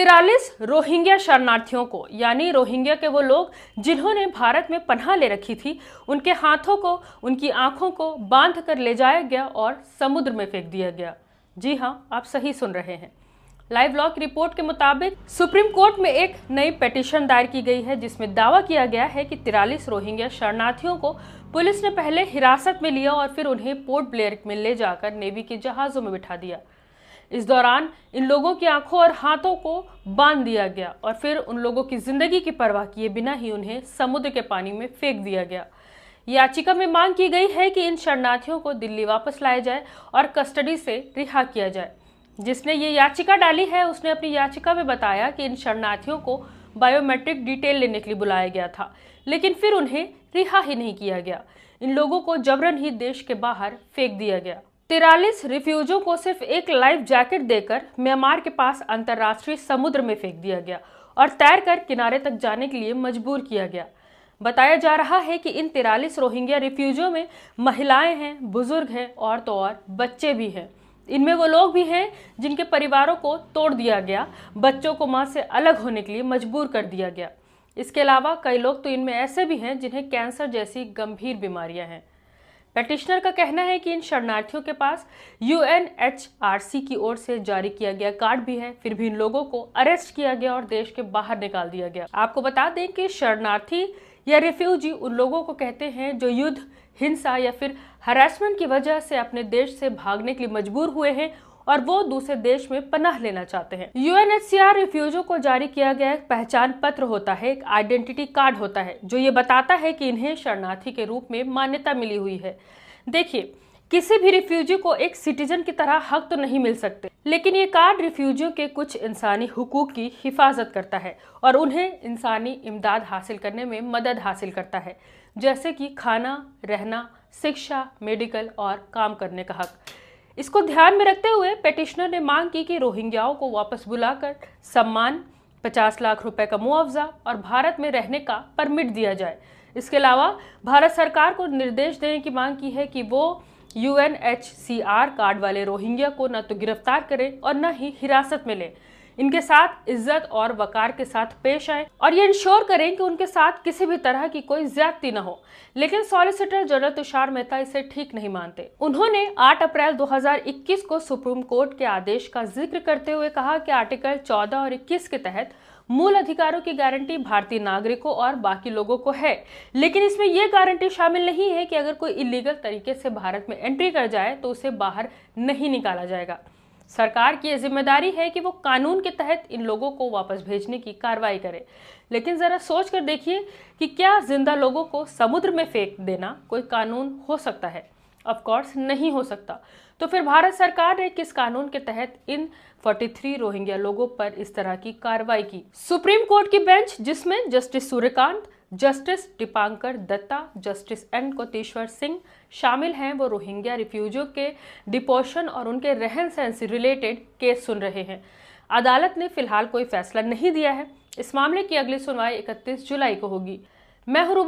43 Rohingya शरणार्थियों को, यानी रोहिंग्या के वो लोग जिन्होंने भारत में पनाह ले रखी थी, उनके हाथों को, उनकी आंखों को बांध कर ले जाया गया और समुद्र में फेंक दिया गया। जी हाँ, आप सही सुन रहे हैं। लाइव लॉ की रिपोर्ट के मुताबिक सुप्रीम कोर्ट में एक नई पिटीशन दायर की गई है, जिसमें दावा किया गया है कि 43 रोहिंग्या शरणार्थियों को पुलिस ने पहले हिरासत में लिया और फिर उन्हें पोर्ट ब्लेयर में ले जाकर नेवी के जहाजों में बिठा दिया। इस दौरान इन लोगों की आंखों और हाथों को बांध दिया गया और फिर उन लोगों की जिंदगी की परवाह किए बिना ही उन्हें समुद्र के पानी में फेंक दिया गया। याचिका में मांग की गई है कि इन शरणार्थियों को दिल्ली वापस लाया जाए और कस्टडी से रिहा किया जाए। जिसने ये याचिका डाली है, उसने अपनी याचिका में बताया कि इन शरणार्थियों को बायोमेट्रिक डिटेल लेने के लिए बुलाया गया था, लेकिन फिर उन्हें रिहा ही नहीं किया गया। इन लोगों को जबरन ही देश के बाहर फेंक दिया गया। 43 रिफ्यूजियों को सिर्फ एक लाइफ जैकेट देकर म्यांमार के पास अंतर्राष्ट्रीय समुद्र में फेंक दिया गया और तैरकर किनारे तक जाने के लिए मजबूर किया गया। बताया जा रहा है कि इन 43 रोहिंग्या रिफ्यूजियों में महिलाएं हैं, बुजुर्ग हैं और तो और बच्चे भी हैं। इनमें वो लोग भी हैं जिनके परिवारों को तोड़ दिया गया, बच्चों को मां से अलग होने के लिए मजबूर कर दिया गया। इसके अलावा कई लोग तो इनमें ऐसे भी हैं जिन्हें कैंसर जैसी गंभीर बीमारियां हैं। पेटिशनर का कहना है कि इन शरणार्थियों के पास UNHRC की ओर से जारी किया गया कार्ड भी है, फिर भी इन लोगों को अरेस्ट किया गया और देश के बाहर निकाल दिया गया। आपको बता दें कि शरणार्थी या रिफ्यूजी उन लोगों को कहते हैं जो युद्ध, हिंसा या फिर हरासमेंट की वजह से अपने देश से भागने के लिए मजबूर हुए हैं और वो दूसरे देश में पनाह लेना चाहते हैं। UNHCR रिफ्यूजियों को जारी किया गया एक पहचान पत्र होता है, एक आइडेंटिटी कार्ड होता है, जो ये बताता है कि इन्हें शरणार्थी के रूप में मान्यता मिली हुई है। देखिए, किसी भी रिफ्यूजी को एक सिटीजन की तरह हक तो नहीं मिल सकते, लेकिन ये कार्ड रिफ्यूजियों के कुछ इंसानी हुकूक की हिफाजत करता है और उन्हें इंसानी इमदाद हासिल करने में मदद हासिल करता है, जैसे कि खाना, रहना, शिक्षा, मेडिकल और काम करने का हक। इसको ध्यान में रखते हुए पेटिशनर ने मांग की कि रोहिंग्याओं को वापस बुलाकर सम्मान, 50 लाख रुपए का मुआवजा और भारत में रहने का परमिट दिया जाए। इसके अलावा भारत सरकार को निर्देश देने की मांग की है कि वो UNHCR कार्ड वाले रोहिंग्या को न तो गिरफ्तार करें और न ही हिरासत में लें। इनके साथ इज्जत और वकार के साथ पेश आए और ये इंश्योर करें कि उनके साथ किसी भी तरह की कोई ज्यादती न हो। लेकिन सॉलिसिटर जनरल तुषार मेहता इसे ठीक नहीं मानते। उन्होंने 8 अप्रैल 2021 को सुप्रीम कोर्ट के आदेश का जिक्र करते हुए कहा कि आर्टिकल 14 और 21 के तहत मूल अधिकारों की गारंटी भारतीय नागरिकों और बाकी लोगों को है, लेकिन इसमें यह गारंटी शामिल नहीं है कि अगर कोई इलीगल तरीके से भारत में एंट्री कर जाए तो उसे बाहर नहीं निकाला जाएगा। सरकार की यह जिम्मेदारी है कि वो कानून के तहत इन लोगों को वापस भेजने की कार्रवाई करे। लेकिन जरा सोच कर देखिए कि क्या जिंदा लोगों को समुद्र में फेंक देना कोई कानून हो सकता है? ऑफ कोर्स नहीं हो सकता। तो फिर भारत सरकार ने किस कानून के तहत इन 43 रोहिंग्या लोगों पर इस तरह की कार्रवाई की? सुप्रीम कोर्ट की बेंच, जिसमें justice Suryakant, justice Dipankar Datta, justice N Koteshwar Singh शामिल हैं, वो रोहिंग्या रिफ्यूजियों के डिपोर्शन और उनके रहन सहन से रिलेटेड केस सुन रहे हैं। अदालत ने फिलहाल कोई फैसला नहीं दिया है। इस मामले की अगली सुनवाई 31 जुलाई को होगी। मैं हूं